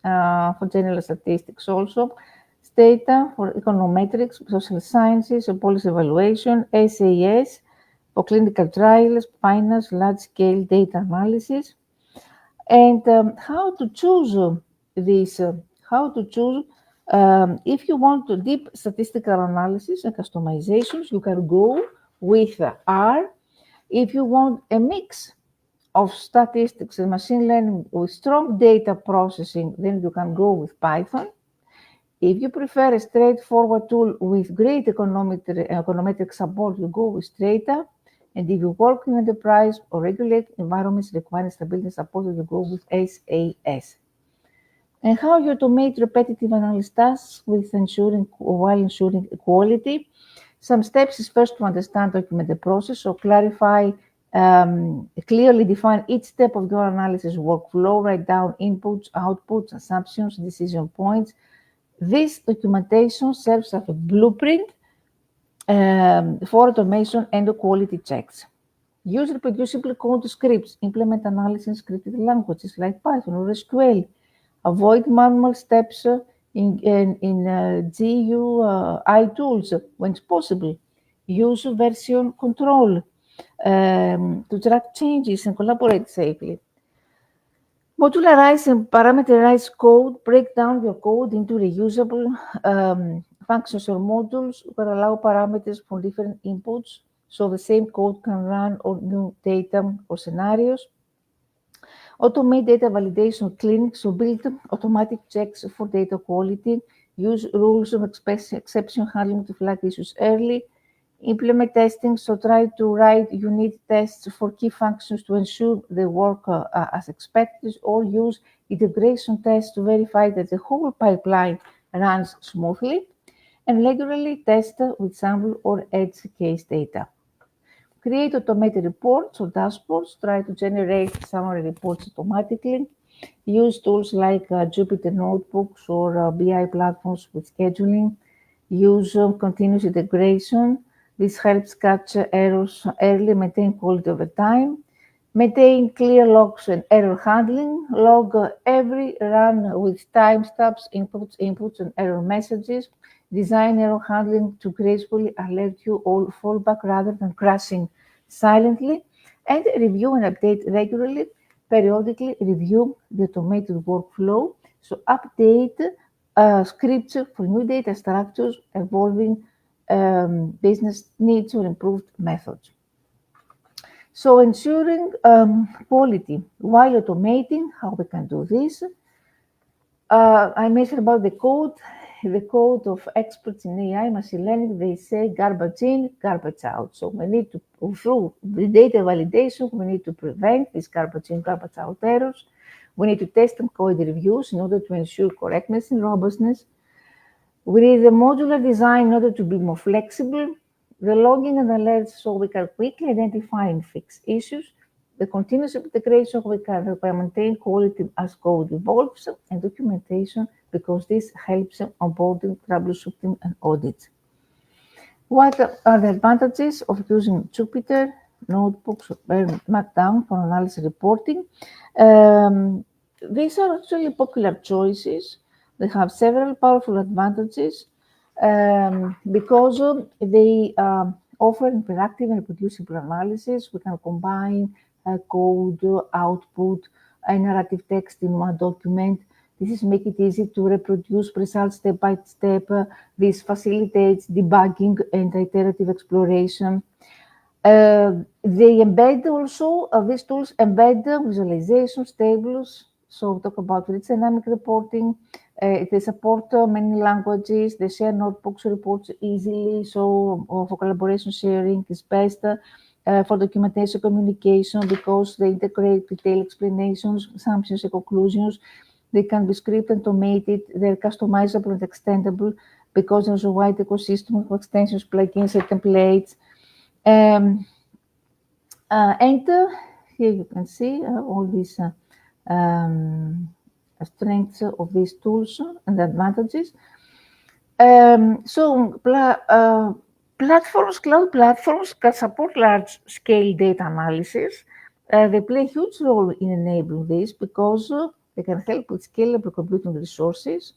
for general statistics also, Stata for econometrics, social sciences, and policy evaluation, SAS for clinical trials, finance, large-scale data analysis. And how to choose this, if you want to deep statistical analysis and customizations, you can go with R. If you want a mix of statistics and machine learning with strong data processing, then you can go with Python. If you prefer a straightforward tool with great econometric support, you go with Stata. And if you work in enterprise or regulated environments requiring stability and support, you go with SAS. And how you automate repetitive analysis tasks while ensuring quality. Some steps is first to understand, document the process, so clarify, clearly define each step of your analysis workflow, write down inputs, outputs, assumptions, decision points. This documentation serves as a blueprint for automation and quality checks. Use reproducible code scripts, implement analysis in scripted languages like Python or SQL. Avoid manual steps in GUI tools when it's possible. Use version control to track changes and collaborate safely. Modularize and parameterize code. Break down your code into reusable functions or modules that allow parameters for different inputs, so the same code can run on new data or scenarios. Automate data validation clinics, so build automatic checks for data quality. Use rules of exception handling to flag issues early. Implement testing, so try to write unit tests for key functions to ensure they work as expected, or use integration tests to verify that the whole pipeline runs smoothly, and regularly test with sample or edge case data. Create automated reports or dashboards, try to generate summary reports automatically. Use tools like Jupyter Notebooks or BI platforms with scheduling. Use continuous integration. This helps catch errors early, maintain quality over time. Maintain clear logs and error handling. Log every run with timestamps, inputs, and error messages. Design error handling to gracefully alert you all fallback rather than crashing silently. And review and update regularly. Periodically review the automated workflow. So update scripts for new data structures, evolving business needs or improved methods. So ensuring quality while automating, how we can do this. I mentioned about the code of experts in AI, machine learning, they say garbage in, garbage out. So we need to, through the data validation, we need to prevent these garbage in, garbage out errors. We need to test and code reviews in order to ensure correctness and robustness. We need a modular design in order to be more flexible. The logging and alerts so we can quickly identify and fix issues. The continuous integration we can maintain quality as code evolves, and documentation because this helps onboarding, troubleshooting, and audit. What are the advantages of using Jupyter notebooks or Markdown for analysis reporting? These are actually popular choices. They have several powerful advantages because they offer interactive and reproducible analysis. We can combine code, output, and narrative text in one document. This make it easy to reproduce results step by step. This facilitates debugging and iterative exploration. They embed also, these tools embed visualizations, tables. So we talk about rich dynamic reporting. They support many languages. They share notebooks reports easily. So for collaboration sharing is best. For documentation communication, because they integrate detailed explanations, assumptions, and conclusions. They can be scripted and automated. They're customizable and extendable because there's a wide ecosystem of extensions, plugins, and templates. And here you can see all these strengths of these tools and advantages. Platforms, cloud platforms can support large-scale data analysis. They play a huge role in enabling this because they can help with scalable computing resources,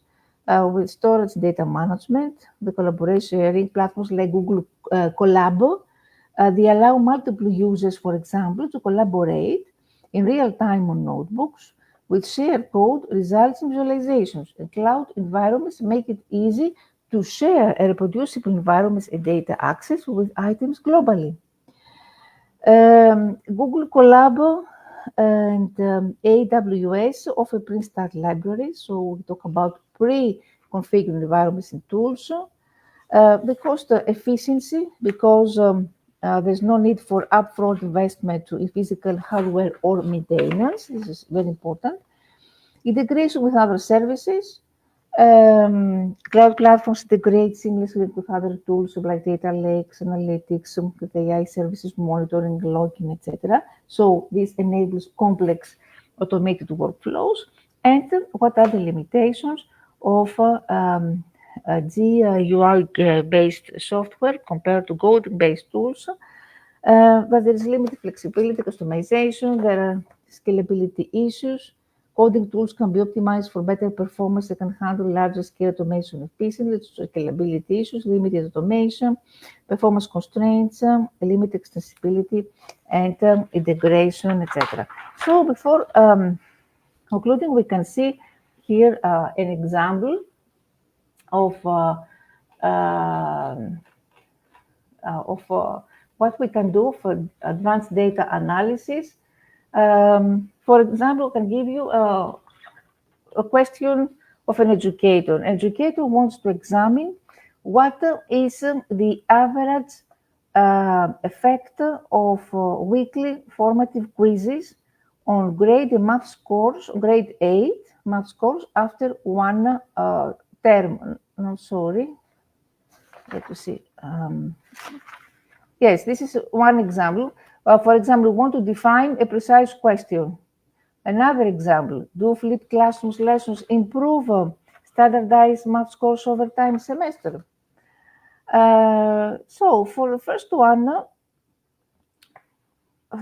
with storage data management, the collaboration sharing platforms like Google Collab. They allow multiple users, for example, to collaborate in real time on notebooks with shared code, results, and visualizations. And cloud environments make it easy to share a reproducible environments and data access with items globally. Google Colab and AWS offer pre-installed libraries. So we talk about pre-configured environments and tools. The cost efficiency, because there's no need for upfront investment in physical hardware or maintenance. This is very important. Integration with other services. Cloud platforms integrate seamlessly with other tools like data lakes, analytics, with AI services, monitoring, logging, etc. So this enables complex automated workflows. And what are the limitations of GUI-based software compared to code-based tools? But there is limited flexibility, customization, there are scalability issues. Coding tools can be optimized for better performance. They can handle larger scale automation efficiently, scalability issues, limited automation, performance constraints, limited extensibility, and integration, etc. So before concluding, we can see here an example of what we can do for advanced data analysis. For example, I can give you a question of an educator. An educator wants to examine what is the average effect of weekly formative quizzes on grade math scores, grade 8 math scores after one term. No, sorry. Let me see. Yes, this is one example. For example, we want to define a precise question. Another example, do flipped classrooms lessons improve standardized math scores over time semester? So for the first one,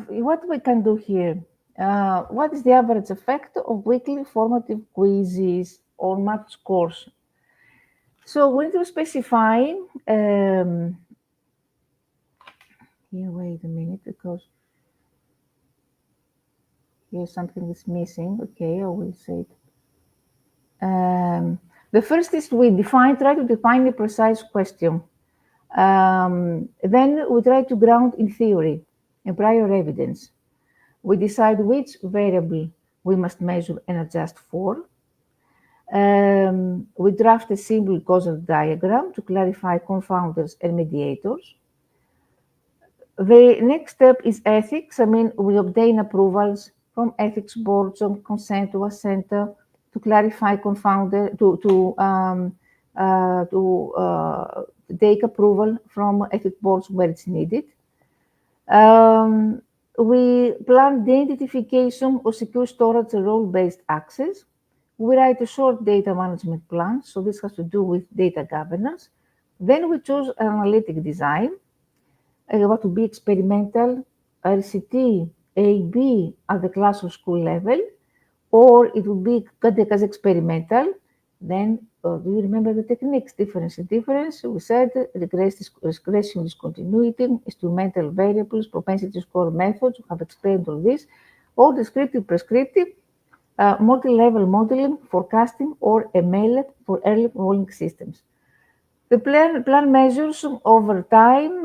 what we can do here? What is the average effect of weekly formative quizzes on math scores? So we need to specify, here, wait a minute, because here something is missing. Okay, I will say it. The first is we try to define a precise question. Then we try to ground in theory. and prior evidence. We decide which variable we must measure and adjust for. We draft a simple causal diagram to clarify confounders and mediators. The next step is ethics. I mean, we obtain approvals from ethics boards on consent to assent to clarify confounder, take approval from ethics boards where it's needed. We plan the identification of secure storage and role-based access. We write a short data management plan, so this has to do with data governance. Then we choose an analytic design. What would be experimental, RCT, A/B at the class or school level, or it would be conducted as experimental. Then, do you remember the techniques? Difference. We said regression discontinuity, instrumental variables, propensity score methods. We have explained all this. Or descriptive, prescriptive, multi-level modeling, forecasting, or ML for early warning systems. The plan measures over time,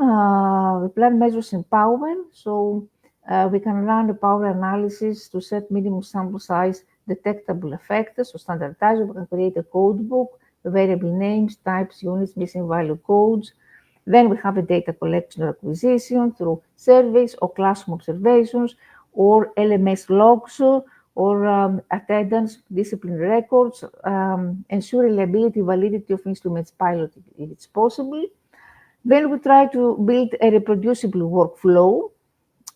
the plan measures empowerment, so we can run a power analysis to set minimum sample size, detectable effects, so standardize, we can create a code book, variable names, types, units, missing value codes. Then we have a data collection or acquisition through surveys or classroom observations or LMS logs or attendance, discipline records, ensure reliability, validity of instruments pilot if it's possible. Then we try to build a reproducible workflow,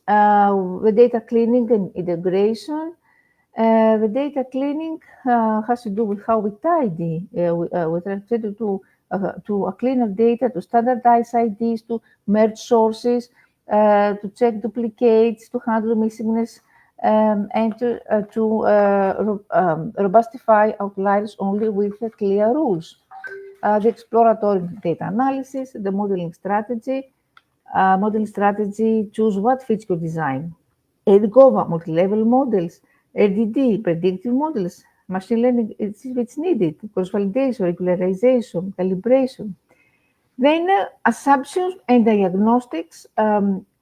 the data cleaning and integration. The data cleaning has to do with how we tidy. We try to a cleaner data, to standardize IDs, to merge sources, to check duplicates, to handle missingness, and to robustify outliers only with clear rules. The exploratory data analysis, the modeling strategy. Modeling strategy, choose what fits your design. EDGOVA, multi-level models, RDD, predictive models, machine learning if it's needed, cross-validation, regularization, calibration. Then assumptions and diagnostics.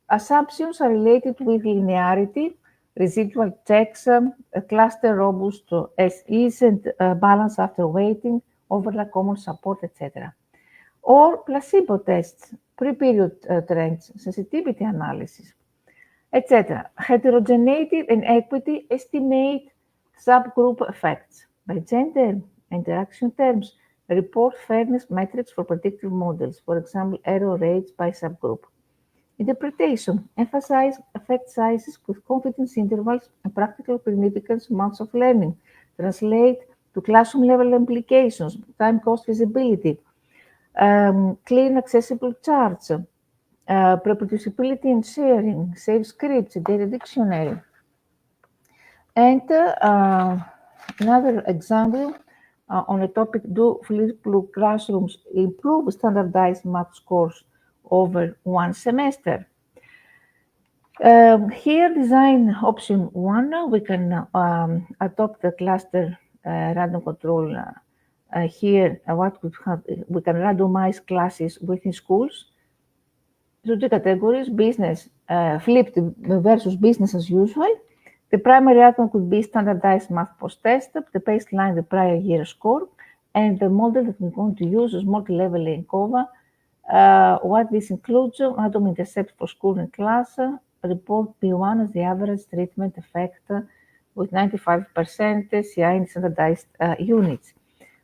Assumptions are related with linearity, residual checks, cluster robust SEs and balance after waiting, overlap common support, etc. Or placebo tests, pre-period trends, sensitivity analysis, etc. Heterogeneity and equity estimate subgroup effects by gender, interaction terms, report fairness metrics for predictive models, for example, error rates by subgroup. Interpretation, emphasize effect sizes with confidence intervals and practical significance months of learning, translate to classroom level implications, time cost feasibility, clean accessible charts, reproducibility and sharing, save scripts, data dictionary. And another example on a topic, do flipped classrooms improve standardized math scores over one semester? Here, design option 1, we can adopt the cluster random control. Here, what we can randomize classes within schools. So two categories, business, flipped versus business as usual. The primary outcome could be standardized math post-test, the baseline, the prior year score, and the model that we're going to use is multi-level ENCOVA. What this includes, random intercept for school and class, report P1 as the average treatment effect with 95% CI in standardized units.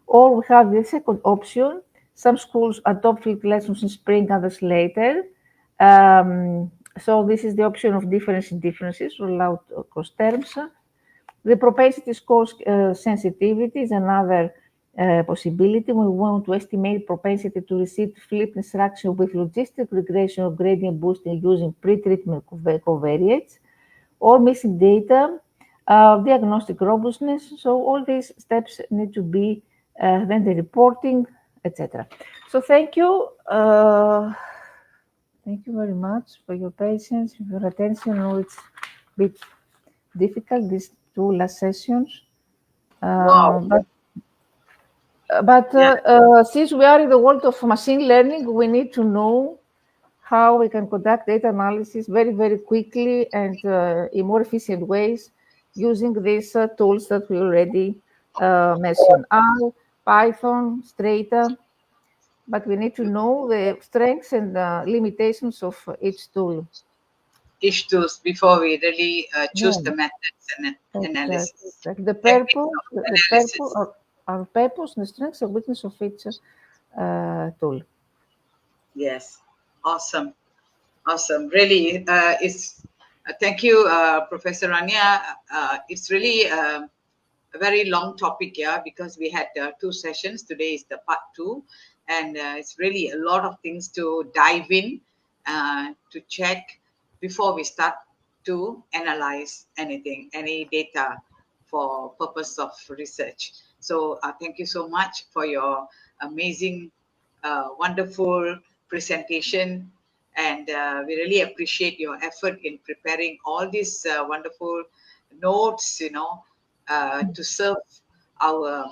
Or we have the second option. Some schools adopt flipped lessons in spring, others later. So this is the option of difference in differences, roll out across terms. The propensity scores sensitivity is another possibility. We want to estimate propensity to receive flipped instruction with logistic regression or gradient boosting using pre-treatment covariates, or missing data, diagnostic robustness. So all these steps need to be then the reporting, etc. So thank you. Thank you very much for your patience, your attention. I know it's a bit difficult, these two last sessions. Wow. But since we are in the world of machine learning, we need to know how we can conduct data analysis very, very quickly and in more efficient ways using these tools that we already mentioned, R, Python, Strata, but we need to know the strengths and limitations of each tool. Each tools before we really choose Yeah, the methods and analysis. exactly. The Techniques purpose, of the purpose, analysis. our purpose, the strengths and weakness of each tool. Yes, awesome. Awesome. Really, it's thank you, Professor Rania. It's really a very long topic, yeah, because we had two sessions. Today is the part 2, and it's really a lot of things to dive in, to check before we start to analyze anything, any data for purpose of research. So thank you so much for your amazing, wonderful presentation, and we really appreciate your effort in preparing all these wonderful notes, to serve our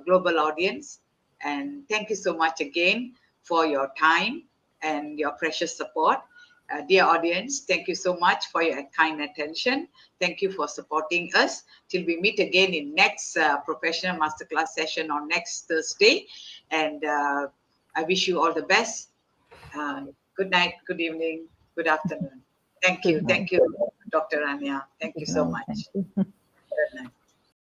global audience. And thank you so much again for your time and your precious support. Dear audience, thank you so much for your kind attention. Thank you for supporting us. Till we meet again in next professional masterclass session on next Thursday. And I wish you all the best. Good night, good evening, good afternoon. Thank Good you. night. Thank you, Dr. Rania. Thank you Good so night. Thank much. you. Good night.